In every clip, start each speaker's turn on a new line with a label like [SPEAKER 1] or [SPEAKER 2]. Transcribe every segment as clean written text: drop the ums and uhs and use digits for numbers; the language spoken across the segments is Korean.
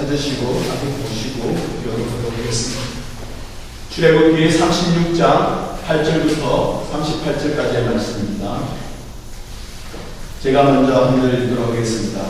[SPEAKER 1] 찾으시고 앞에 보시고 읽어보도록 하겠습니다. 출애굽기 36장 8절부터 38절까지의 말씀입니다. 제가 먼저 한 절 읽도록 하겠습니다.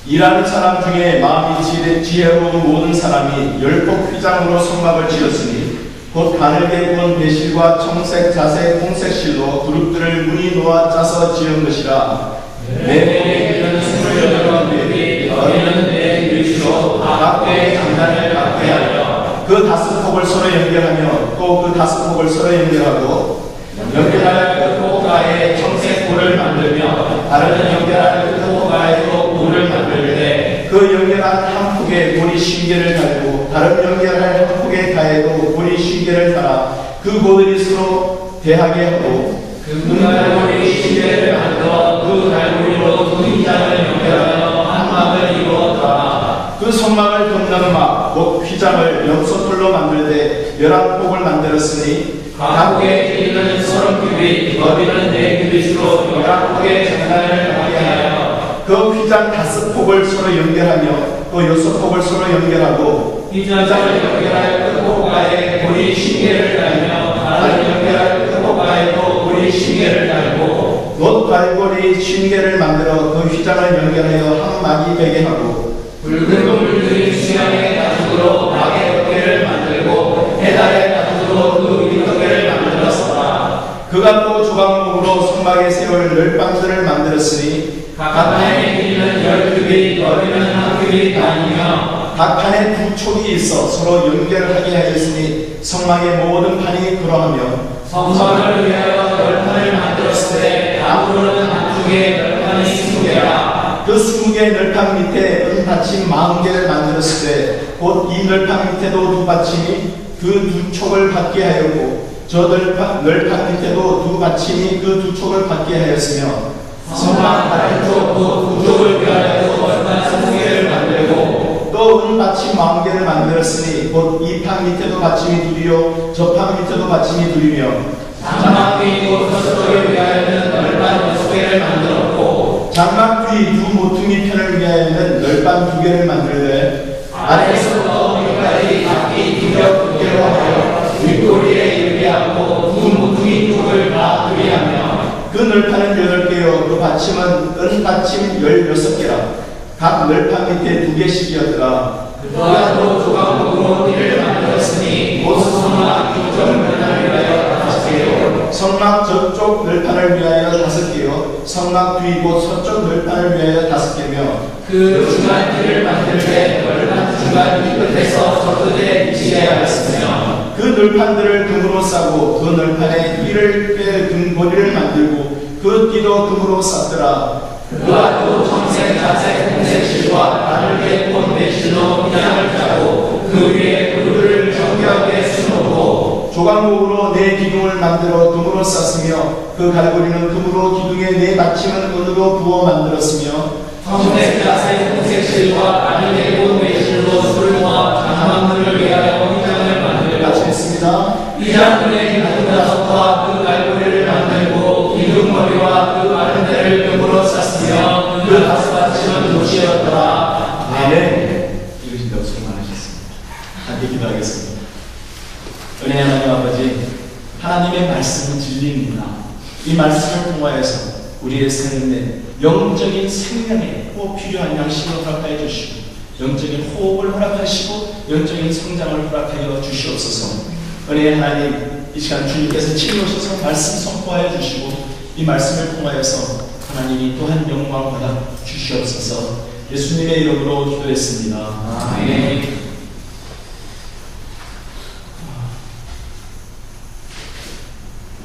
[SPEAKER 1] 일하는 사람 중에 마음이 지혜로운 모든 사람이 열복 휘장으로 성막을 지었으니 곧 가늘게 구운 배실과 청색, 자색, 홍색 실로 그룹들을 무늬 놓아 짜서 지은 것이라. 내 몸에 기는 28명들이 너희는 내 그릇으로 각 궤의 장단을 갖게 하여 그 5폭을 서로 연결하며 또 그 5폭을 서로 연결하고 연결할 그 호가에 청색 볼을 만들며 다른 연결할 그 호가에도 볼을 만들되 그 연결한 한 폭에 볼이 쉰개를 달고 다른 연결할 한 폭에 가에도 볼이 쉰개를 달아 그 볼들이 서로 대하게 하고 그 갈고리 쉰개를 만들어 그 갈고리로 두 휘장을 연결하여 한 막을 이루었더라. 그 성막을 덮는 막, 곧 휘장을 염소털로 만들되 11폭을 만들었으니 각 궤의 길이는 30규빗, 너비는 4규빗으로 11폭의 장단을 갖게 하여 그 휘장 5폭을 서로 연결하며 또 6폭을 서로 연결하고 휘장을 연결할 그 호가에 볼이 쉰개를 달며 다른 연결할 그 호가에도 볼이 쉰개를 달고 못 갈고리 쉰개를 만들어 그 휘장을 연결하여 한 막이 되게 하고 붉은 물들인 수양의 가죽으로 막의 덮개를 만들고 해달의 가죽으로 그 윗덮개를 만들었으나 그가 또 조각목으로 성막에 세울 널방들을 만들었으니 각 판의 길이는 10규빗, 너비는 1규빗 아니며 각 판에 2촉이 있어 서로 연결하게 하였으니 성막의 모든 판이 그러하며 성막을 위하여 널판을 만들었을 때 앞으로는 한쪽에 널판이 20개라. 그 20개의 널판 밑에 은받침 40개를 만들었을 때 곧 이 널판 밑에도 두 받침이 그 2촉을 받게 하였고 저 널판 밑에도 두 받침이 그 2촉을 받게 하였으며 성막 다른 쪽 그 2촉을 위하여도 널판 20개를 만들고 또 은받침 40개를 만들었으니 곧 이 판 밑에도 받침이 둘이요 저 판 밑에도 받침이 둘이며 장막 뒤 곧 서쪽을 위하여는 널판 6개를 만들었고 장막 뒤 두 모퉁이 편을 위하여는 널판 2개를 만들되 아래에서부터 위까지 각기 두겹 2개로 하여 윗꼬리에 이르게 하고 두 모퉁이 쪽을 다 둘이하며 그 널판은 8개요 그 받침은 은받침 16개라. 각 널판 밑에 2개씩이었더라. 그가 또 조각목으로 띠를 만들었으니 곧 성막 이쪽 널판을 위하여 5개요 성막 저쪽 널판을 위하여 5개요 성막 뒤 곧 서쪽 널판을 위하여 5개며 그 중간 띠를 만들 때 널판 중간 이 끝에서 저 끝에 위치해 하였으며 그 널판들을 금으로 싸고 그 널판에 띠를 꿰 금고리를 만들고 그 띠도 금으로 쌌더라. 그가 또 청색, 자색, 홍색 실과 가늘게 본 배실로 휘장을 짜고 그 위에 그루를 정교하게 수놓고 조각목으로 4기둥을 만들어 금으로 쌌으며 그 갈고리는 금으로 기둥의 4받침은 은으로 부어 만들었으며 청색, 자색, 홍색 실과 가늘게 본 배실로 술을 모아 장막문을 위하여 휘장을 만들고 마치겠습니다. 휘장문의 기둥 5과 그 갈고리를 만들고 기둥머리와 그 마른 데를 금으로 쌌으며 그 5받침은 못이었더라. 아멘. 이것인다고 수고 많으셨습니다. 함께 기도하겠습니다. 은혜의 하나님 아버지, 하나님의 말씀은 진리입니다. 이 말씀을 통하여서 우리의 삶에 영적인 생명에 꼭 필요한 양식을 허락하여 주시고 영적인 호흡을 허락하시고 영적인 성장을 허락하여 주시옵소서. 은혜의 하나님, 이 시간 주님께서 친히 오셔서 말씀 선포하여 주시고 이 말씀을 통하여서 하나님이 또한 영광 받아 주시옵소서. 예수님의 이름으로 기도했습니다. 아멘.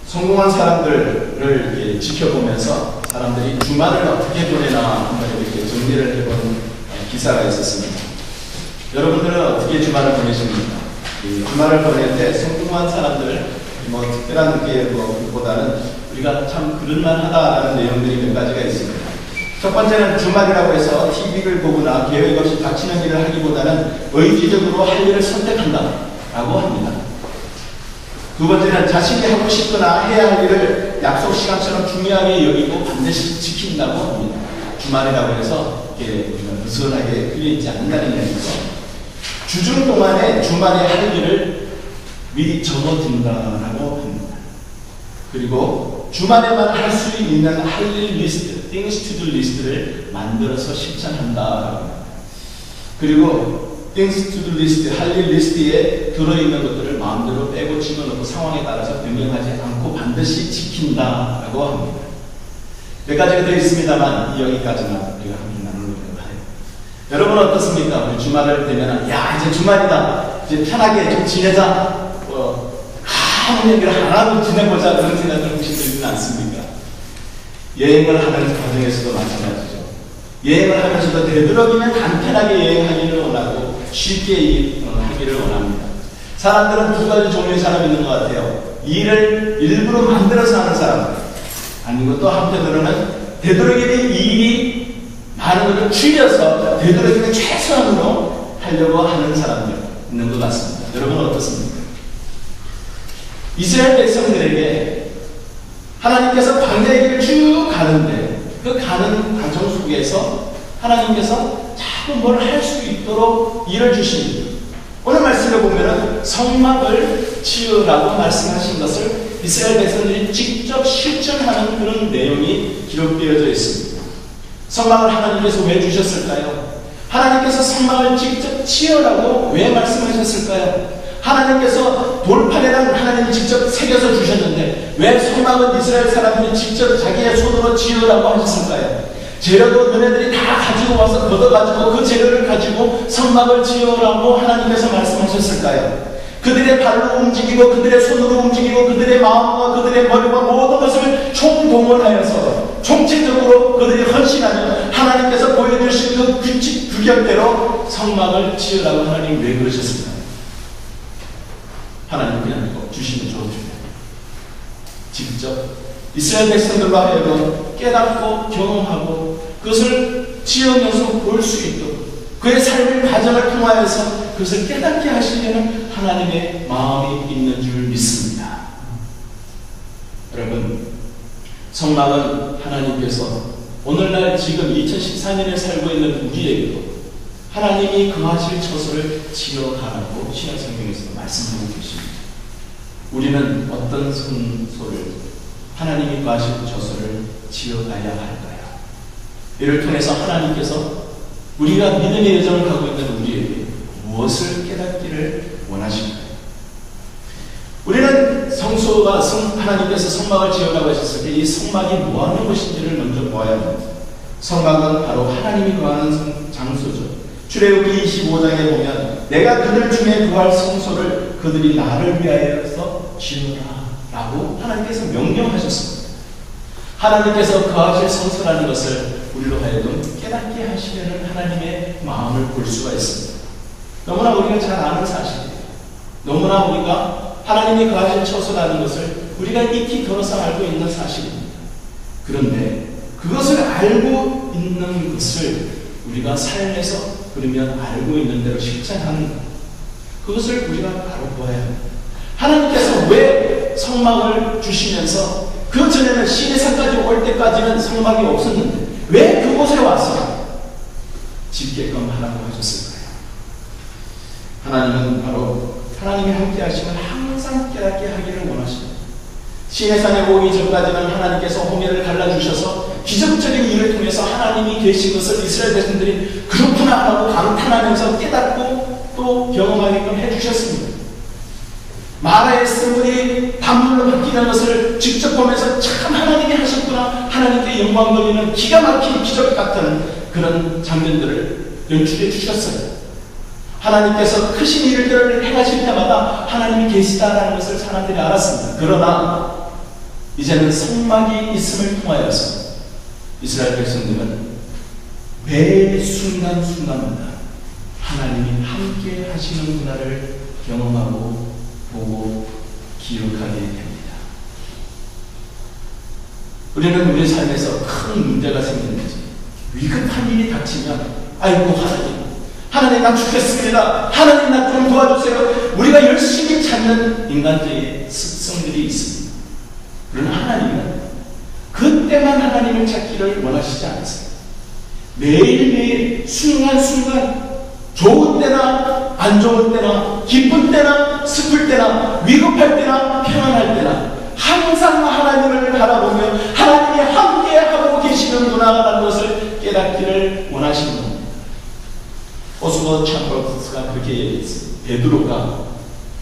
[SPEAKER 1] 성공한 사람들을 이렇게 지켜보면서 사람들이 주말을 어떻게 보내나 한번 이렇게 정리를 해본 기사가 있었습니다. 여러분들은 어떻게 주말을 보내십니까? 주말을 보낼 때 성공한 사람들, 특별한 게보다는 우리가 참 그럴만하다라는 내용들이 몇 가지가 있습니다. 첫 번째는 주말이라고 해서 TV를 보거나 계획 없이 닥치는 일을 하기보다는 의지적으로 할 일을 선택한다라고 합니다. 두 번째는 자신이 하고 싶거나 해야 할 일을 약속 시간처럼 중요하게 여기고 반드시 지킨다고 합니다. 주말이라고 해서 이렇게 느슨하게 끌려있지 않는다는 얘기죠. 주중 동안에 주말에 할 일을 미리 적어둔다라고 합니다. 그리고 주말에만 할 수 있는 할 일 리스트, things to do 리스트를 만들어서 실천한다. 그리고 things to do 리스트, 할 일 리스트에 들어있는 것들을 마음대로 빼고 집어넣고 상황에 따라서 변경하지 않고 반드시 지킨다라고 합니다. 몇 가지가 되어 있습니다만 여기까지만 우리가 함께 나누려고 해요. 여러분 어떻습니까? 우리 주말을 되면 야 이제 주말이다. 이제 편하게 좀 지내자. 아무 얘기를 안 하고 지내보자 그런 생각을 하시지 않습니까? 여행을 하는 과정에서도 마찬가지죠. 여행을 하면서도 되도록이면 간편하게 여행하기를 원하고 쉽게 하기를 원합니다. 사람들은 두 가지 종류의 사람이 있는 것 같아요. 일을 일부러 만들어서 하는 사람, 아니고 또 한편으로는 되도록이면 이 일이 많은 것을 줄여서 되도록이면 최소한으로 하려고 하는 사람들 있는 것 같습니다. 여러분은 어떻습니까? 이스라엘 백성들에게 하나님께서 광야의 길을 쭉 가는데 그 가는 과정 속에서 하나님께서 자꾸 뭘 할 수 있도록 일을 주십니다. 오늘 말씀을 보면은 성막을 지으라고 말씀하신 것을 이스라엘 백성들이 직접 실천하는 그런 내용이 기록되어져 있습니다. 성막을 하나님께서 왜 주셨을까요? 하나님께서 성막을 직접 지으라고 왜 말씀하셨을까요? 하나님께서 돌판에는 하나님이 직접 새겨서 주셨는데 왜 성막은 이스라엘 사람들이 직접 자기의 손으로 지으라고 하셨을까요? 재료도 너네들이 다 가지고 와서 걷어가지고 그 재료를 가지고 성막을 지으라고 하나님께서 말씀하셨을까요? 그들의 발로 움직이고 그들의 손으로 움직이고 그들의 마음과 그들의 머리와 모든 것을 총동원하여서 총체적으로 그들이 헌신하며 하나님께서 보여주신 그 규칙 규격대로 성막을 지으라고 하나님 왜 그러셨을까요? 하나님 그냥 주시면 좋습니다. 직접 이스라엘 백성들과 하여금 깨닫고 경험하고 그것을 지으면서 볼 수 있도록 그의 삶의 과정을 통하여서 그것을 깨닫게 하시려는 하나님의 마음이 있는 줄 믿습니다. 여러분, 성막은 하나님께서 오늘날 지금 2014년에 살고 있는 우리에게도 하나님이 거하실 처소를 지어가라고 신약성경에서 말씀하고 계십니다. 우리는 어떤 성소를 하나님이 거하실 처소를 지어가야 할까요? 이를 통해서 하나님께서 우리가 믿음의 여정을 가고 있는 우리에게 무엇을 깨닫기를 원하실까요? 우리는 성소가 하나님께서 성막을 지으라고 하셨을 때 이 성막이 뭐하는 것인지를 먼저 보아야 합니다. 성막은 바로 하나님이 거하는 장소죠. 출애굽기 25장에 보면 내가 그들 중에 구할 성소를 그들이 나를 위하여서 지으라 라고 하나님께서 명령하셨습니다. 하나님께서 거하실 성소라는 것을 우리로 하여금 깨닫게 하시려는 하나님의 마음을 볼 수가 있습니다. 너무나 우리가 잘 아는 사실이에요. 너무나 우리가 하나님이 거하실 처소라는 것을 우리가 익히 들어서 알고 있는 사실입니다. 그런데 그것을 알고 있는 것을 우리가 삶에서 그러면 알고 있는 대로 실천하는 것, 그것을 우리가 바로 보아야 합니다. 하나님께서 왜 성막을 주시면서 그 전에는 시내산까지 올 때까지는 성막이 없었는데 왜 그곳에 와서 짓게끔 하라고 하셨을까요? 하나님은 바로 하나님이 함께 하시면 항상 깨닫게 하기를 원하십니다. 시내산에 오기 전까지는 하나님께서 홍해를 갈라주셔서 기적적인 일을 통해서 하나님이 계신 것을 이스라엘 백성들이 그렇구나 하고 감탄하면서 깨닫고 또 경험하게끔 해주셨습니다. 마라의 샘물이 단물로 바뀌는 것을 직접 보면서 참 하나님이 하셨구나, 하나님께 영광 돌리는 기가 막힌 기적 같은 그런 장면들을 연출해 주셨어요. 하나님께서 크신 일들을 행하실 때마다 하나님이 계시다라는 것을 사람들이 알았습니다. 그러나 이제는 성막이 있음을 통하여서 이스라엘 백성들은 매 순간순간마다 하나님이 함께 하시는구나를 경험하고 보고 기억하게 됩니다. 우리는 우리 삶에서 큰 문제가 생기는지 위급한 일이 닥치면 아이고 하나님 나 죽겠습니다. 하나님 나 좀 도와주세요. 우리가 열심히 찾는 인간적인 습성들이 있습니다. 그러나 하나님은 그때만 하나님을 찾기를 원하시지 않으세요. 매일매일 순간순간 좋은 때나 안 좋은 때나 기쁜 때나 슬플 때나 위급할 때나 평안할 때나 항상 하나님을 바라보며 하나님이 함께하고 계시는구나라는 것을 깨닫기를 원하시는 겁니다. 오스워 챔버스가 그렇게 얘기했어요. 베드로가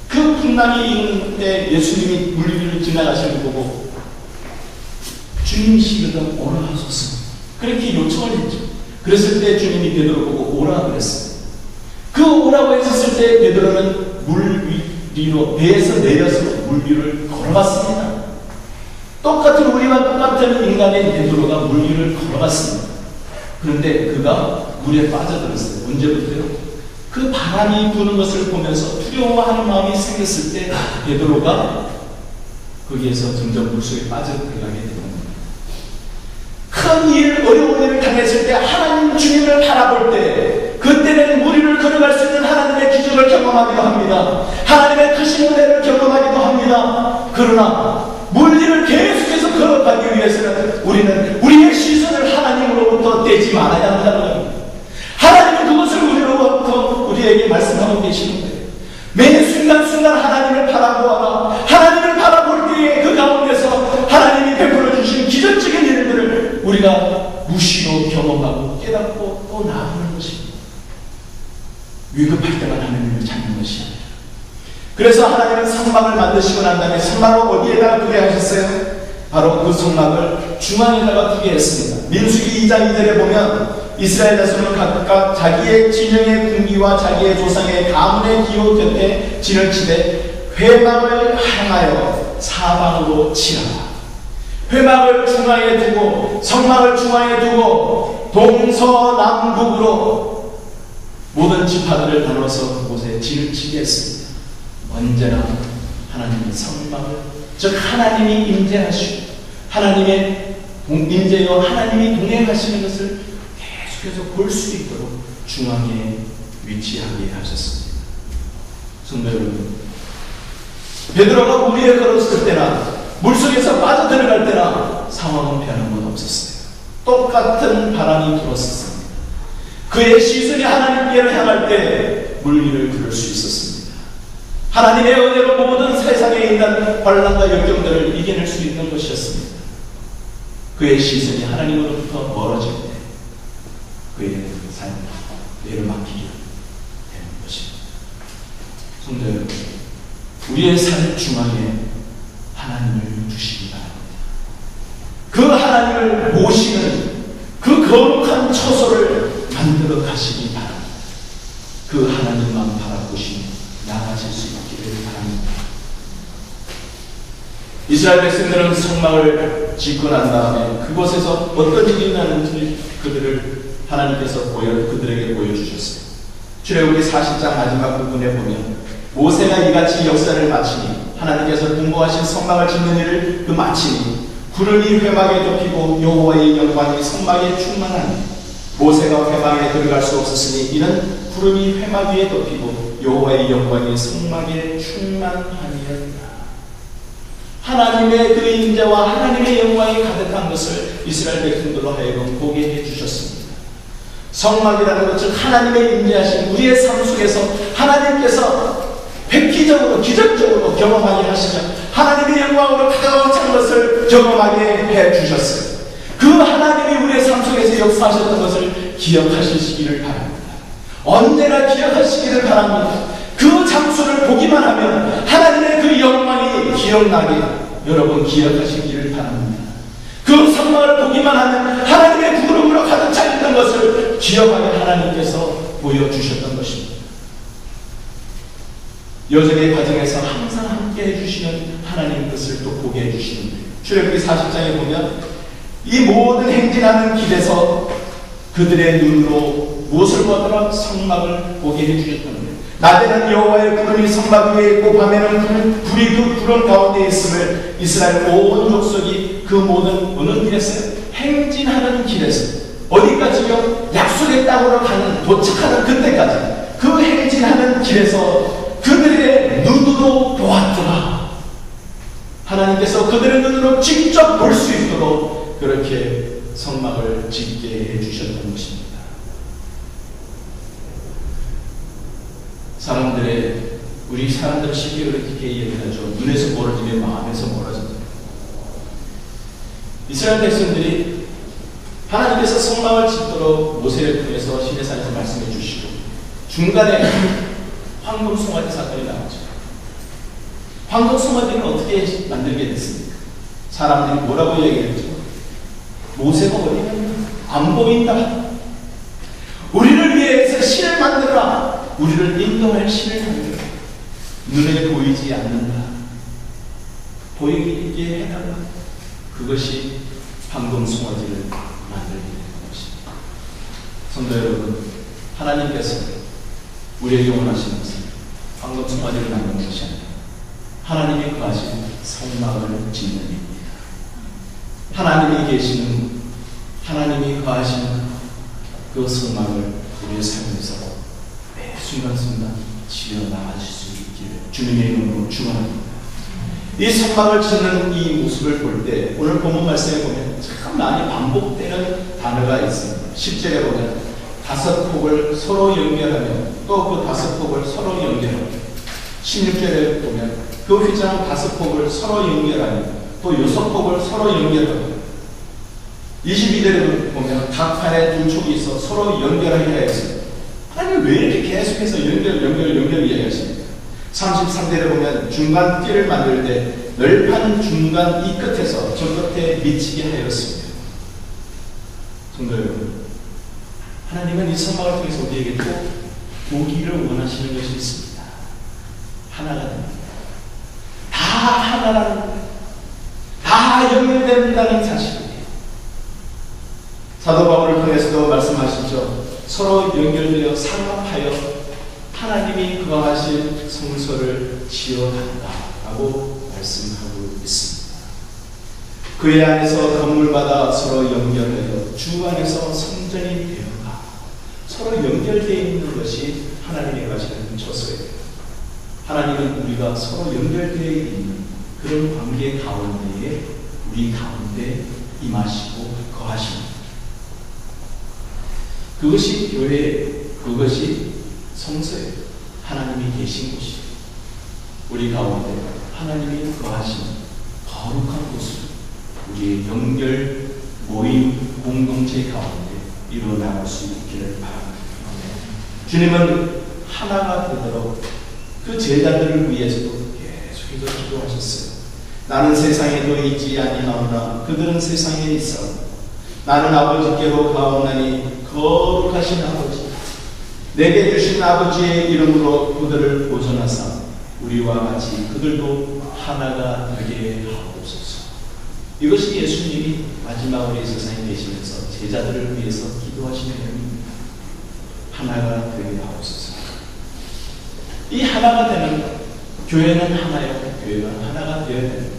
[SPEAKER 1] 그 풍랑이 있는데 예수님이 물 위를 지나가시는 거 보고 주님이시거든 오라 하소서 그렇게 요청을 했죠. 그랬을 때 주님이 베드로 보고 오라 그랬어요. 그 오라고 했었을 때 베드로는 물 위로 배에서 내려서 물 위를 걸어갔습니다. 똑같은 우리와 똑같은 인간의 베드로가 물 위를 걸어갔습니다. 그런데 그가 물에 빠져들었어요. 언제부터요? 그 바람이 부는 것을 보면서 두려워하는 마음이 생겼을 때 베드로가 거기에서 점점 물속에 빠져들어가게 됩니다. 큰 일, 어려운 일을 당했을 때 하나님 주님을 바라볼 때 그때는 물 위를 걸어갈 수 있는 하나님의 기적을 경험하기도 합니다. 하나님의 크신 은혜를 경험하기도 합니다. 그러나 물 위를 계속해서 걸어가기 위해서는 우리는 우리의 시선을 하나님으로부터 떼지 말아야 한다는 겁니다. 하나님은 그것을 우리로부터 우리에게 말씀하고 계시는데 매 순간순간 하나님을 바라보아라. 하나님을 바라볼 때에 그 가운데서 하나님이 베풀어 주신 기적적인 일들을 우리가 무시로 경험하고 깨닫고 또 나아가는 것입니다. 위급할 때만 하나님을 찾는 것이 아니라 그래서 하나님은 성막을 만드시고 난 다음에 성막을 어디에다가 두게 하셨어요? 바로 그 성막을 중앙에다가 두게 했습니다. 민수기 2장 2절에 보면 이스라엘 자손은 각각 자기의 진영의 군기와 자기의 조상의 가문의 기호 곁에 진을 치되 회막을 향하여 사방으로 치라. 회막을 중앙에 두고 성막을 중앙에 두고 동서남북으로 모든 지파들을 나눠서 그곳에 진을 치게 했습니다. 언제나 하나님의 성막을 즉 하나님이 임재하시고 하나님의 임재여 하나님이 동행하시는 것을 계속해서 볼 수 있도록 중앙에 위치하게 하셨습니다. 성도 여러분, 베드로가 물 위에 걸었을 때나 물속에서 빠져들어갈 때나 상황은 변한 건 없었어요. 똑같은 바람이 불었었습니다. 그의 시선이 하나님께로 향할 때 물 위를 걸을 수 있었습니다. 하나님의 은혜로 모든 세상에 있는 환난과 역경들을 이겨낼 수 있는 것이었습니다. 그의 시선이 하나님으로부터 멀어질 때 그의 삶을 내려맡기게 되는 것입니다. 성도 여러분, 우리의 삶 중앙에 하나님을 두시기 바랍니다. 그 하나님을 모시는 그 거룩한 처소를 만들어 가시기 바랍니다. 그 하나님만 바라보시며 나아가실 수 있기를 바랍니다. 이스라엘 백성들은 성막을 짓고 난 다음에 그곳에서 어떤 일이 일어나는지 하나님께서 그들에게 보여주셨어요. 출애굽기 40장 마지막 부분에 보면 모세가 이같이 역사를 마치니 하나님께서 분부하신 성막을 짓는 일을 마치니 구름이 회막에 덮이고 여호와의 영광이 성막에 충만하니 모세가 회막에 들어갈 수 없었으니 이는 구름이 회막 위에 덮이고 여호와의 영광이 성막에 충만하니였다. 하나님의 그 임재와 하나님의 영광이 가득한 것을 이스라엘 백성들로 하여금 보게 해주셨습니다. 성막이라는 것, 즉 하나님의 임재하신 우리의 삶 속에서 하나님께서 획기적으로 기적적으로 경험하게 하시며 하나님의 영광으로 가득 찬 것을 경험하게 해주셨어요. 그 하나님이 우리의 삶 속에서 역사하셨던 것을 기억하시기를 바랍니다. 언제나 기억하시기를 바랍니다. 그 장소를 보기만 하면 하나님의 그 영광이 기억나게 여러분 기억하시기를 바랍니다. 그 성막을 보기만 하면 하나님의 구름으로 가득 차 있던 것을 기억하게 하나님께서 보여주셨던 것입니다. 여정의 과정에서 항상 함께 해주시는 하나님 것을 또 보게 해주시는 거예요. 출애굽기 40장에 보면 이 모든 행진하는 길에서 그들의 눈으로 무엇을 보더라? 성막을 보게 해주셨던 거예요. 낮에는 여호와의 구름이 성막 위에 있고 밤에는 불이 그 구름 가운데 있음을 이스라엘 온 족속이 그 모든 어느 길에서요? 행진하는 길에서 어디까지요? 약속의 땅으로 가는 도착하는 그때까지 그 행진하는 길에서 그들의 눈으로 보았더라. 하나님께서 그들의 눈으로 직접 볼 수 있도록 그렇게 성막을 짓게 해주셨던 것입니다. 우리 사람들은 쉽게 그렇게 얘기하죠. 눈에서 멀어지면 마음에서 멀어진다. 이스라엘 백성들이 하나님께서 성막을 짓도록 모세를 통해서 시내산에서 말씀해 주시고 중간에 황금 송아지 사건이 나오죠. 황금 송아지는 어떻게 만들게 됐습니까? 사람들이 뭐라고 얘기했죠? 모세가 어디냐? 안 보인다. 우리를 위해서 신을 만들어라. 우리를 인도할 신을 만들어라. 눈에 보이지 않는다. 보이게 해달라. 그것이 황금 송아지를 만들게 된 것입니다. 성도 여러분, 하나님께서 우리에게 원하시는 것은 황금 송아지를 만드는 것이 아니라 하나님이 거하신 성막을 짓는 일입니다. 하나님이 계시는, 하나님이 거하시는 그 성막을 우리의 삶에서 매 순간순간 지어 나가실 수 있기를 주님의 이름으로 축원합니다. 이 성막을 짓는 이 모습을 볼 때 오늘 본문 말씀에 보면 참 많이 반복되는 단어가 있습니다. 10절에 보면 5폭을 서로 연결하며 또 그 5폭을 서로 연결하며 16절에 보면 그 휘장 5폭을 서로 연결하며 또 6폭을 서로 연결하며 22절에 보면 각 판에 2촉이 있어 서로 연결하게 하여 있습니다. 아니 왜 이렇게 계속해서 연결 이야기하십니까? 33절에 보면 중간 띠를 만들 때 널판 중간 이 끝에서 저 끝에 미치게 하였습니다. 성도 여러분, 하나님은 이 성막을 통해서 우리에게 또 보기를 원하시는 것이 있습니다. 하나가 됩니다. 다 하나라는 거예요. 다 연결된다는 사실이에요. 사도 바울을 통해서도 말씀하시죠. 서로 연결되어 상합하여 하나님이 거하실 성소를 지어간다라고 말씀하고 있습니다. 그의 안에서 건물마다 서로 연결되어 주 안에서 성전이 되어가 서로 연결되어 있는 것이 하나님이 거하시는 처소예요. 하나님은 우리가 서로 연결되어 있는 그런 관계 가운데에 우리 가운데 임하시고 거하십니다. 그것이 교회, 그것이 성소예요. 하나님이 계신 곳이에요. 우리 가운데 하나님이 거하신 거룩한 곳을 우리의 연결, 모임, 공동체 가운데 이루어나갈 수 있기를 바랍니다. 주님은 하나가 되도록 그 제자들을 위해서도 계속해서 기도하셨어요. 나는 세상에도 있지 아니하오나 그들은 세상에 있어. 나는 아버지께로 가오나니 거룩하신 아버지, 내게 주신 아버지의 이름으로 그들을 보존하사 우리와 같이 그들도 하나가 되게 하옵소서. 이것이 예수님이 마지막으로 이 세상에 계시면서 제자들을 위해서 기도하시는 내용입니다. 하나가 되게 하옵소서. 이 하나가 되는 교회는 하나요. 교회가 하나가 되어야 됩니다.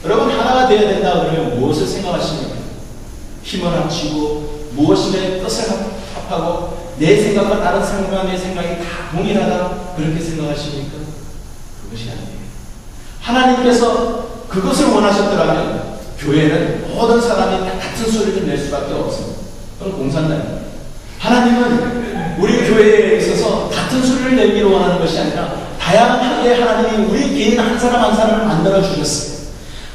[SPEAKER 1] 여러분, 하나가 되어야 된다 그러면 무엇을 생각하십니까? 힘을 합치고 무엇인가의 뜻을 합하고 내 생각과 다른 사람의 생각이 다 동일하다 그렇게 생각하십니까? 그것이 아니에요. 하나님께서 그것을 원하셨더라면 교회는 모든 사람이 다 같은 소리를 낼 수밖에 없습니다. 그건 공산당입니다. 하나님은 우리 교회에 있어서 같은 소리를 내기를 원하는 것이 아니라 다양하게 하나님이 우리 개인 한 사람 한 사람을 만들어 주셨어요.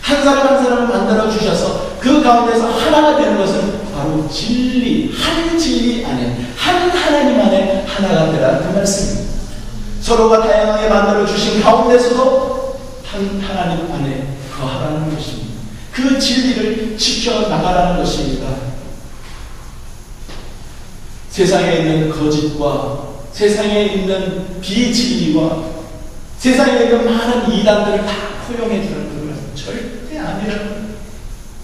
[SPEAKER 1] 한 사람 한 사람을 만들어 주셔서 그 가운데서 하나가 되는 것은 바로 진리, 한 진리 안에, 한 하나님 안에 하나가 되라는 그 말씀입니다. 서로가 다양하게 만들어 주신 가운데서도 한 하나님 안에 거하라는 것입니다. 그 진리를 지켜나가라는 것입니다. 세상에 있는 거짓과 세상에 있는 비진리와 세상에 있는 많은 이단들을 다 포용해주는 그 말씀 절대 아니라는.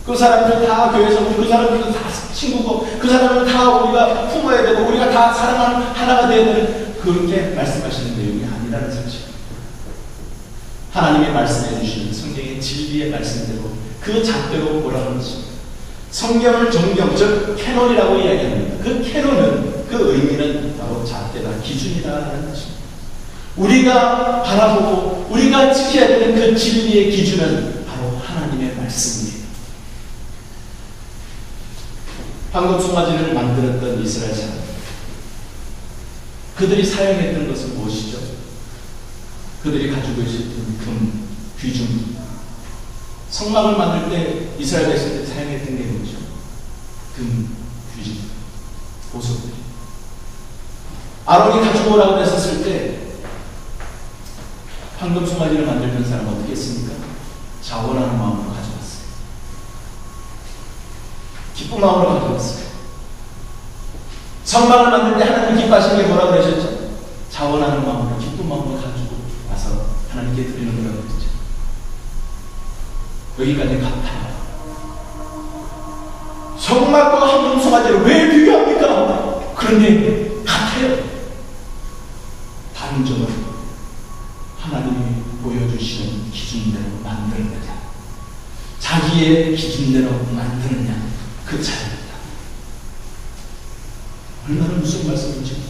[SPEAKER 1] 그 사람들 다 교회에서 그 사람들도 다 친구고 그 사람을 다 우리가 품어야 되고 우리가 다 사랑하는 하나가 되어야 되는 그렇게 말씀하시는 내용이 아니라는 사실. 하나님의 말씀해 주시는 성경의 진리의 말씀대로 그 잣대로 보라는 것입니다. 성경을 정경, 즉 캐논이라고 이야기합니다. 그 캐논은 그 의미는 바로 잣대다, 기준이다라는 것입니다. 우리가 바라보고 우리가 지켜야 되는 그 진리의 기준은 바로 하나님의 말씀입니다. 황금 송아지를 만들었던 이스라엘 사람, 그들이 사용했던 것은 무엇이죠? 그들이 가지고 있었던 금, 귀중. 성막을 만들 때 이스라엘 백성들이 사용했던 게 뭐죠? 금, 귀중, 보석들. 아론이 가지고 오라고 했었을 때 황금 송아지를 만들던 사람은 어떻게 했습니까? 자원하는 마음으로 가져왔어요. 기쁜 마음으로 가져왔어요. 성막을 만들 때 하나님 기뻐하시는 게 뭐라고 그러셨죠? 자원하는 마음으로, 기쁜 마음으로 가지고 와서 하나님께 드리는 거라고 그랬죠. 여기까지 같아요. 성막과 황금 송아지를 왜 비교합니까? 그런데 같아요. 다른 점은 하나님이 보여주시는 기준대로 만드느냐, 자기의 기준대로 만드느냐, 그 차이입니다. 얼마나 무슨 말씀인지.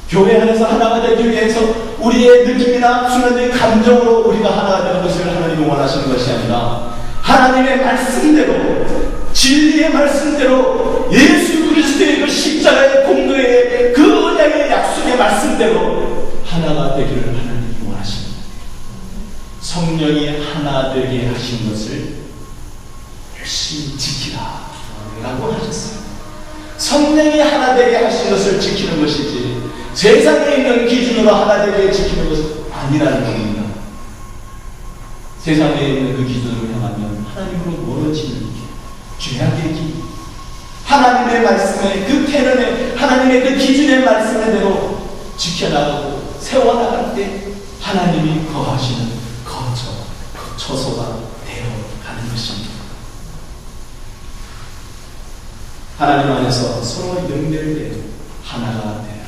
[SPEAKER 1] 교회 안에서 하나가 되기 위해서 우리의 느낌이나 순간적인 감정으로 우리가 하나가 되는 것을 하나님이 원하시는 것이 아니라 하나님의 말씀대로, 진리의 말씀대로, 예수 그리스도의 그 십자가의 공로의 그 언약의 약속의 말씀대로 하나가 되기를 하나님이 원하십니다. 성령이 하나 되게 하신 것을 열심히 지키라 라고 하셨어요. 성령이 하나 되게 하신 것을 지키는 것이지 세상에 있는 기준으로 하나 되게 지키는 것은 아니라는 겁니다. 세상에 있는 그 기준으로 향하면 하나님으로 멀어지는 죄악의 길, 하나님의 말씀에 그 태는에 하나님의 그 기준의 말씀대로 지켜나가고 세워나갈 때 하나님이 거하시는 처소가 되어가는 것입니다. 하나님 안에서 서로 연결되어 하나가 되어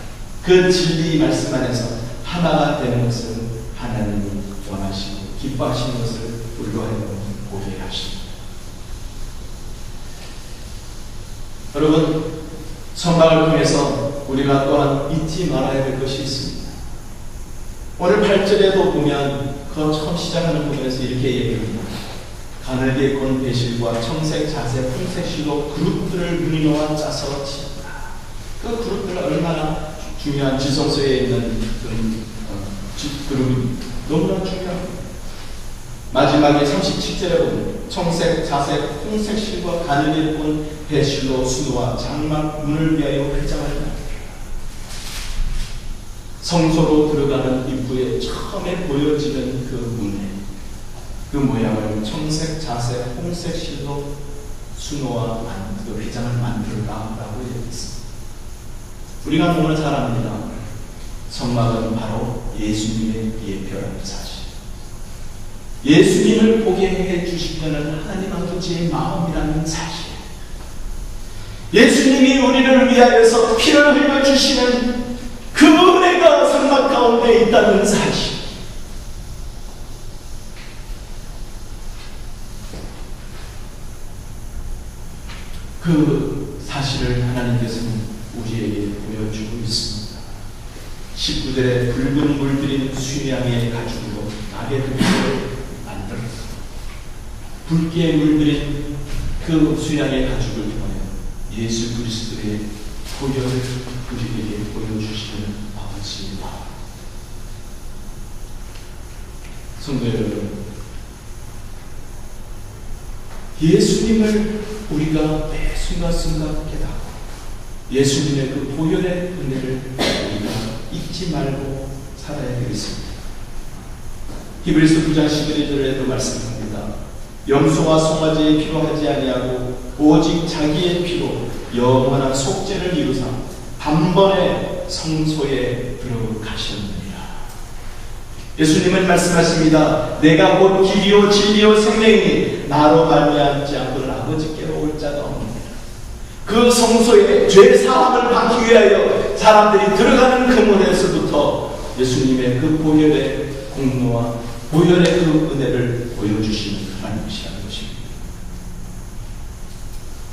[SPEAKER 1] 그 진리 말씀 안에서 하나가 되는 것을 하나님이 원하시고 기뻐하시는 것을 우리로 하여금 보게 하십니다. 여러분, 성막을 통해서 우리가 또한 잊지 말아야 될 것이 있습니다. 오늘 8절에도 보면 그 처음 시작하는 부분에서 이렇게 얘기합니다. 가늘게 꼰 배실과 청색, 자색, 홍색실로 그룹들을 문의노아 짜서 지었다. 그 그룹들 얼마나 중요한 지성소에 있는 그룹이 너무나 중요합니다. 마지막에 37절에 보면 청색, 자색, 홍색 실과 가늘게 꼰 배실로 수노와 장막 문을 위하여 회장을 만들었다. 성소로 들어가는 입구에 처음에 보여지는 그 문에 그 모양을 청색, 자색, 홍색 실로 수노와 그 회장을 만들라라고 얘기했습니다. 우리가 너무나 잘 압니다. 성막은 바로 예수님의 예표라는 사실. 예수님을 보게 해주시려는 하나님 아버지의 마음이라는 사실. 예수님이 우리를 위하여서 피를 흘려주시는 그 은혜가 성막 가운데 있다는 사실. 그 사실을 하나님께서는 우리에게 보여주고 있습니다. 19절에 붉은 물들인 수양의 가죽으로 나귀들을 만들었습니다. 붉게 물들인 그 수양의 가죽을 통하여 예수 그리스도의 보혈을 우리에게 보여주시는 아버지의 마음. 성도 여러분, 예수님을 우리가 매 순간순간 깨닫고 예수님의 그 보혈의 은혜를 우리가 잊지 말고 살아야 되겠습니다. 히브리서 9장 11절에도 말씀합니다. 염소와 송아지의 피로 하지 아니하고 오직 자기의 피로 영원한 속죄를 이루사 단번에 성소에 들어가셨느니라. 예수님은 말씀하십니다. 내가 곧 길이요 진리요 생명이니 나로 말미암지 않고는 아버지께로 올 자가 없느니라. 그 성소에 죄 사함을 받기 위하여 사람들이 들어가는 그 문에서부터 예수님의 그 보혈의 공로와 보혈의 그 은혜를 보여주시는 하나님이시라는 것입니다.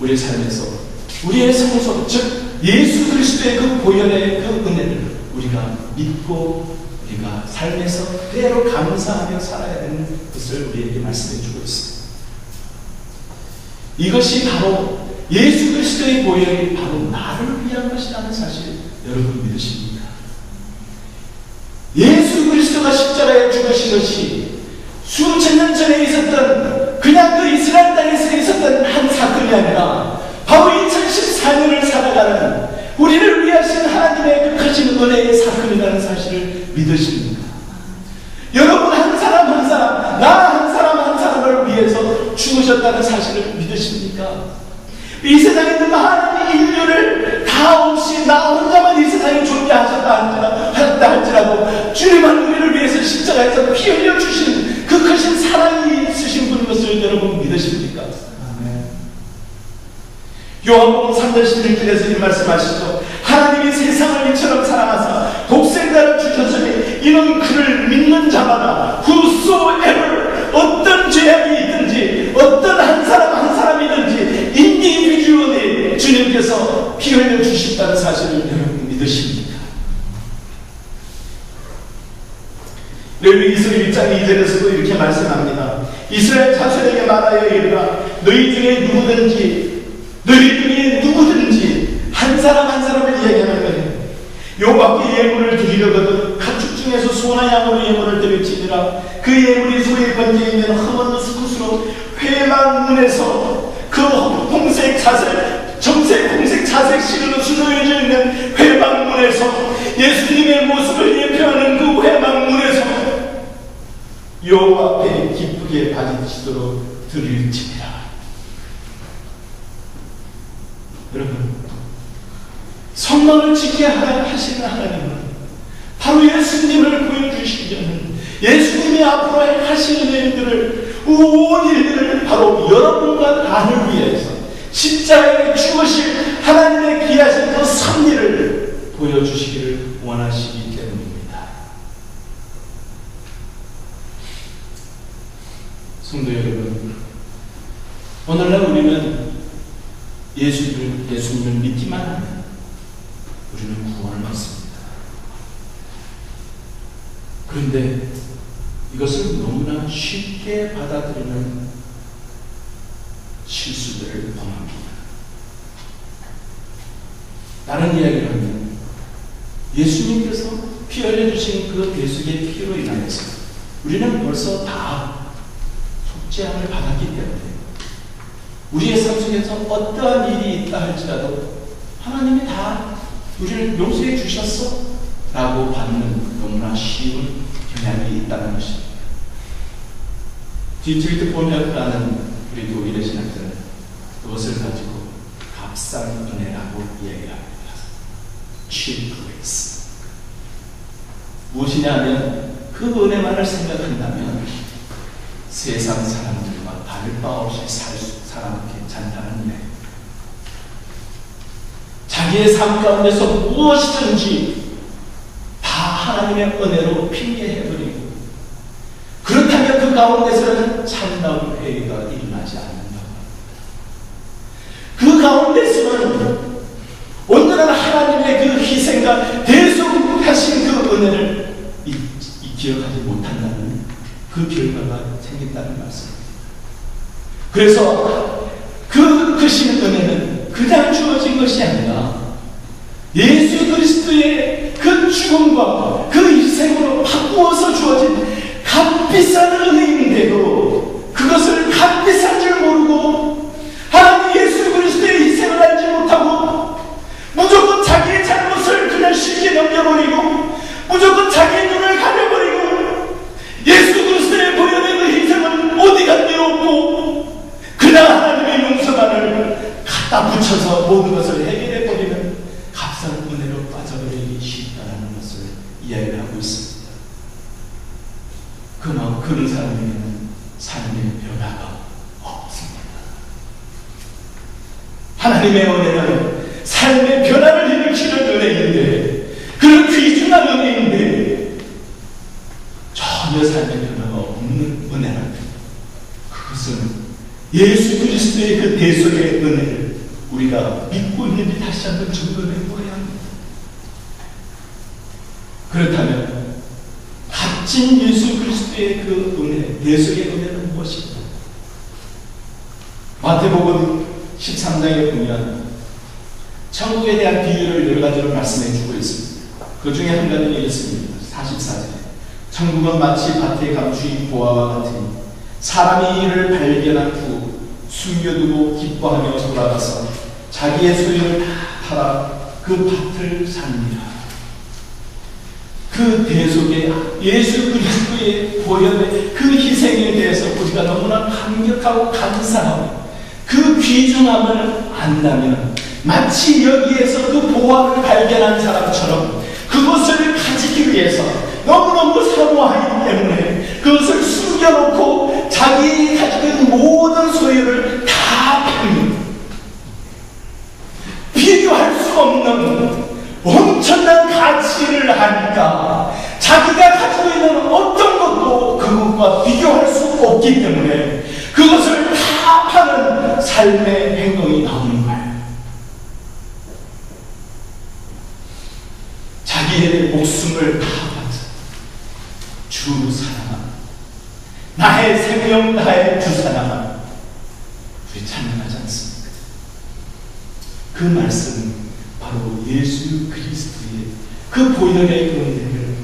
[SPEAKER 1] 우리의 삶에서 우리의 성소, 즉 예수 그리스도의 그 보혈의 그 은혜를 우리가 믿고 우리가 삶에서 그대로 감사하며 살아야 되는 것을 우리에게 말씀해 주고 있습니다. 이것이 바로 예수 그리스도의 보혈이 바로 나를 위한 것이라는 사실 여러분 믿으십니까? 위해서 십자가에 죽으신 것이 수천 년 전에 있었던 그냥 그 이스라엘 땅에서 있었던 한 사건이 아니라 바로 2014년을 살아가는 우리를 위하신 하나님의 그 크신 은혜의 사건이라는 사실을 믿으십니까? 여러분 한 사람 한 사람, 나 한 사람 한 사람을 위해서 죽으셨다는 사실을 믿으십니까? 이 세상에 있는 많은 인류를 다 없이 나 혼자만 이 세상에 존재하셨다 할지라도 주님은 우리를 위해서 십자가에서 피 흘려 주신 그 크신 사랑이 있으신 분인 것을 여러분 믿으십니까? 요한복음 3장 16절에서 이 말씀하시죠. 하나님이 세상을 이처럼 사랑하사 독생자를 주셨으니 이는 그를 믿는 자마다 whosoever 어떤 죄악이 있든지 어떤 한 사람 한 사람이든지 인디비주얼이 주님께서 피 흘려 주신다는 사실을 여러분 믿으십니까? 레위기서 1장 2절에서도 이렇게 말씀합니다. 이스라엘 자손에게 말하여 이르라 너희 중에 누구든지 한 사람 한 사람을 이야기하는 거예요. 여호와께 예물을 드리려거든 가축 중에서 소나 양으로 예물을 드릴지니라 그 예물이 소의 번제이면 흠은 스쿠스로 회막문에서 그 홍색 자색 정색 홍색 자색 실로 수놓여져 있는 회막문에서 예수님의 모습을 예표하는 그 회막문에서 여호와 앞에 기쁘게 바치도록 드릴지니라. 여러분 성막을 짓게 하시는 하나님은 바로 예수님을 보여주시기 전에 예수님이 앞으로 하시는 일들을 온 일들을 바로 여러분과 나를 위해서 십자가에 죽으실 하나님의 귀하신 그 섭리를 보여주시기를 원하시기 때문입니다. 성도 여러분, 오늘날 우리는 예수님을 믿기만 하면 우리는 구원을 받습니다. 그런데 이것을 너무나 쉽게 받아들이는 실수들을 범합니다. 다른 이야기를 하면 예수님께서 피 흘려주신 그 대속의 피로 인하여서 우리는 벌써 다 속죄함을 받았기 때문에 우리의 삶 속에서 어떠한 일이 있다 할지라도 하나님이 다 우리를 용서해 주셨어 라고 받는 너무나 쉬운 경향이 있다는 것입니다. 디트리트 폴리아크라는 우리 독일의 신학자는 그것을 가지고 값싼 은혜라고 이야기합니다. cheap grace. 무엇이냐 하면 그 은혜만을 생각한다면 세상 사람들과 다를 바 없이 살 사람 괜찮다는 이야기입니다. 자기의 삶 가운데서 무엇이든지 다 하나님의 은혜로 핑계해버리고 그렇다면 그 가운데서는 참다운 회의가 일어나지 않는다고 합니다. 그 가운데서는 온전한 하나님의 그 희생과 대속하신 그 은혜를 기억하지 못한다는 그 결과가 생긴다는 말씀입니다. 그래서 그 크신 은혜는 그냥 주어진 것이 아니라 예수 그리스도의 그 죽음과 그 희생으로 바꾸어서 주어진 값비싼 은혜인데도 그것을 값비싼 줄 모르고 하나님 예수 그리스도의 희생을 알지 못하고 무조건 자기의 잘못을 그냥 쉽게 넘겨버리고 무조건 자기의 눈을 가려버리고 예수 그리스도의 보혈의 그 희생은 어디 간데 없고 그냥 하나님의 용서만을 갖다 붙여서 모든 것을 해결해버리는 값싼 은혜로 빠져버리기 쉽다는 것을 이야기를 하고 있습니다. 그런 사람에게는 삶의 변화가 없습니다. 하나님의 은혜는 삶의 변화를 일으키는 은혜인데 그런 귀중한 은혜인데 전혀 삶의 변화가 없는 은혜는 그것은 예수 그리스도의 그 대속의 은혜를 우리가 믿고 있는지 다시 한번 점검해 보아야 합니다. 그렇다면 값진 예수 그리스도의 그 은혜, 대속의 은혜는 무엇인가? 마태복음 13장에 보면 천국에 대한 비유를 여러 가지로 말씀해 주고 있습니다. 그 중에 한 가지는 이렇습니다. 44절에 천국은 마치 밭에 감추인 보화와 같으니 사람이 이를 발견한 후 숨겨두고 기뻐하며 돌아가서 자기의 소유를 다 팔아 그 밭을 삽니다. 그 대속에 예수 그리스도의 보혈의 그 희생에 대해서 우리가 너무나 감격하고 감사하고 그 귀중함을 안다면 마치 여기에서 그 보화를 발견한 사람처럼 그것을 가지기 위해서 너무너무 사모하기 때문에 그것을 숨겨놓고 자기 가지고 있는 모든 소유를 다 팝니다. 비교할 수 없는 엄청난 가치를 하니까 자기가 가지고 있는 어떤 것도 그것과 비교할 수 없기 때문에 그것을 다 파는 삶의 행동이 나오는 거예요. 자기의 목숨을 다 바쳐 주 사랑함, 나의 생명 다해 주 사랑함, 우리 찬양하지 않습니까? 그 말씀은 바로 예수 그리스도의 그 보혈의 은혜를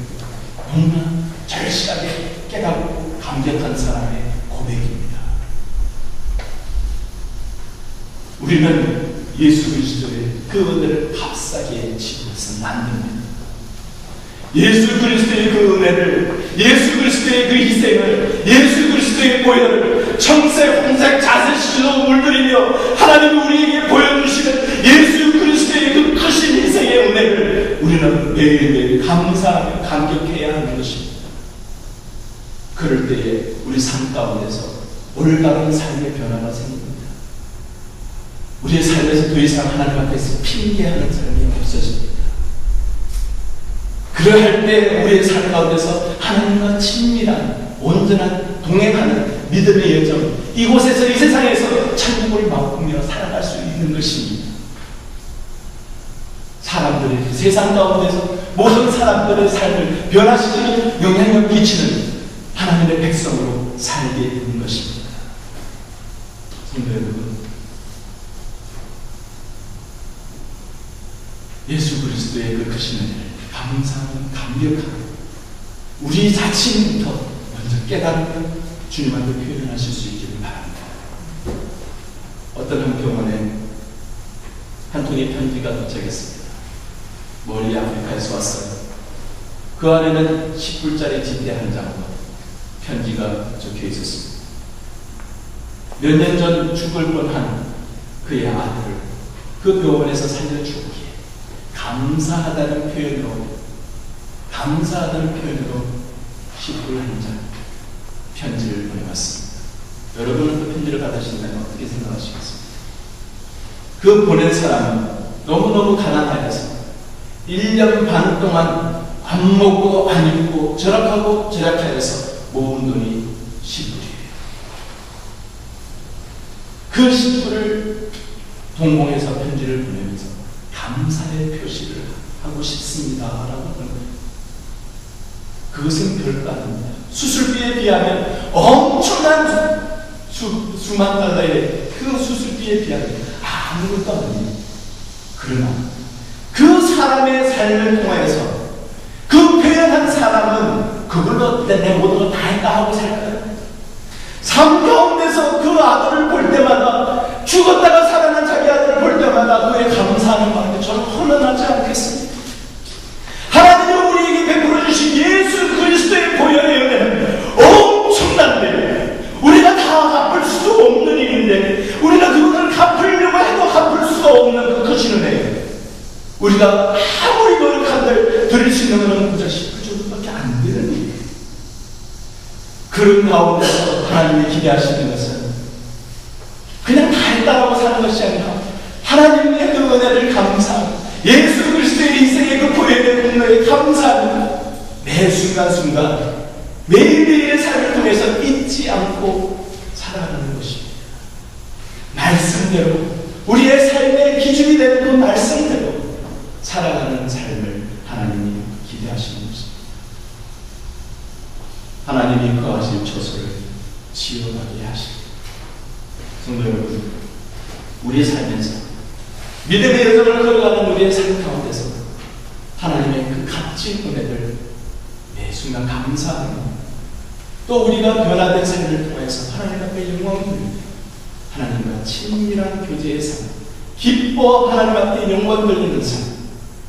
[SPEAKER 1] 너무나 절실하게 깨닫고 감격한 사람의 고백입니다. 우리는 예수 그리스도의 그 은혜를 값싸게 지고서 만듭니다. 예수 그리스도의 그 은혜를, 예수 그리스도의 그 희생을, 예수 그리스도의 보혈을 청색, 홍색, 자색 시로 물들이며 하나님이 우리에게 보여주시는 예수 그리스도의 그 크신 희생의 은혜를 우리는 매일매일 감사하며 감격해야 하는 것입니다. 그럴 때에 우리 삶 가운데서 올바른 삶의 변화가 생깁니다. 우리의 삶에서 더 이상 하나님 앞에서 핑계하는 삶이 없어집니다. 그러할 때 우리의 삶 가운데서 하나님과 친밀한 온전한 동행하는 믿음의 여정, 이곳에서 이 세상에서 천국을 맛보며 살아갈 수 있는 것입니다. 사람들이 세상 가운데서 모든 사람들의 삶을 변화시키는 영향력 끼치는 하나님의 백성으로 살게 되는 것입니다. 성도 여러분, 예수 그리스도의 그 크신 은혜를 감사하고 감격하고 우리 자신부터 먼저 깨달으며 주님한테 표현하실 수 있기를 바랍니다. 어떤 한 병원에 한 통의 편지가 도착했습니다. 멀리 아프리카에서 왔어요. 그 안에는 10불짜리 지폐 한 장과 편지가 적혀 있었습니다. 몇 년 전 죽을 뻔한 그의 아들을 그 병원에서 살려주기에 감사하다는 표현으로 10불 한 장 편지를 보내왔습니다. 여러분은 그 편지를 받으신다면 어떻게 생각하시겠습니까? 그 보낸 사람은 너무너무 가난하여서 1년 반 동안 안 먹고 안 입고 절약하여서 모은 돈이 10불이에요. 그 10불을 동봉해서 편지를 보내면서 감사의 표시를 하고 싶습니다 라고 하는 거예요. 그것은 별거 아닙니다. 수술비에 비하면 엄청난 수만 달러의 그 수술비에 비하면 아무것도 아닙니다. 그러나 그 사람의 삶을 통해서 그 표현한 사람은 그걸로 내 모든 걸 다 했다 하고 살아요. 삶 가운데서 그 아들을 볼 때마다, 죽었다가 살아난 자기 아들을 볼 때마다 그의 감사하는 마음이 저는 허전하지 않겠습니다. 하나님이 우리에게 베풀어 주신 예수 그리스도의 보혈의 은혜는 엄청난데 우리가 다 갚을 수 없는 일인데, 우리가 그것을 갚으려고 해도 갚을 수가 없는 그 크신 은혜, 우리가 아무리 노력한들 드릴 수 있는 것은 그 정도밖에 안 되는 일이에요. 그런 가운데서 하나님이 기대하시는 것은 그냥 다 했다라고 사는 것이 아니라 하나님의 그 은혜를 감사하고 예수 그리스도의 희생의 그 보혈의 은혜에 감사하며 매 순간순간 매일매일의 삶을 통해서 잊지 않고 살아가는 것입니다. 말씀대로, 우리의 삶의 기준이 되는 그 말씀대로 살아가는 삶을 하나님이 기대하시는 것입니다. 하나님이 거하실 처소를 지어가게 하십니다. 성도 여러분, 우리의 삶에서 믿음의 여정을 걸어가는 우리의 삶 가운데서 하나님의 그 값진 은혜를 매 순간 감사하며 또 우리가 변화된 삶을 통해서 하나님 앞에 영광을 돌리며 하나님과 친밀한 교제의 삶, 기뻐 하나님 앞에 영광 돌리는 삶,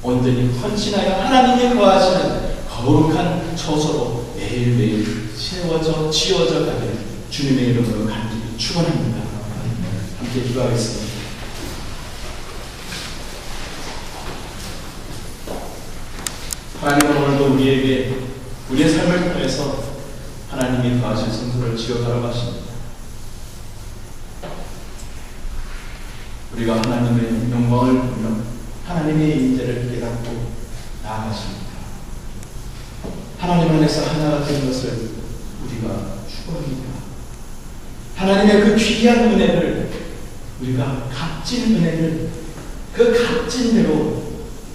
[SPEAKER 1] 온전히 헌신하여 하나님이 거하시는 거룩한 처소로 매일매일 세워져 지어져 가길 주님의 이름으로 간절히 축원합니다. 함께 기도하겠습니다. 하나님은 오늘도 우리에게 우리의 삶을 통해서 하나님이 거하신 성소를 지어가라고 하십니다. 우리가 하나님의 영광을 보며 하나님의 인재를 깨닫고 나아가십니다. 하나님 안에서 하나가 된 것을 우리가 추구합니다. 하나님의 그 귀한 은혜를 우리가 값진 은혜를 그 값진 대로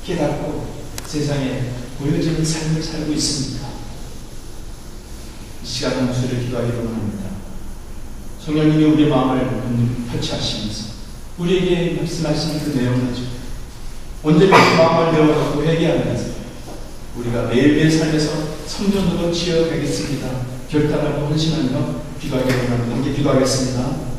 [SPEAKER 1] 깨닫고 세상에 보여지는 삶을 살고 있습니다. 이 시간 함수를 기도하기로 합니다. 성령님이 우리 마음을 터치하시면서 우리에게 말씀하신 그 내용 가지고 온전히 그 마음을 내어놓고 회개하면서 우리가 매일매일 삶에서 성전으로 지어가겠습니다. 결단하고 헌신하며 기도하기로 합니다. 함께 기도하겠습니다.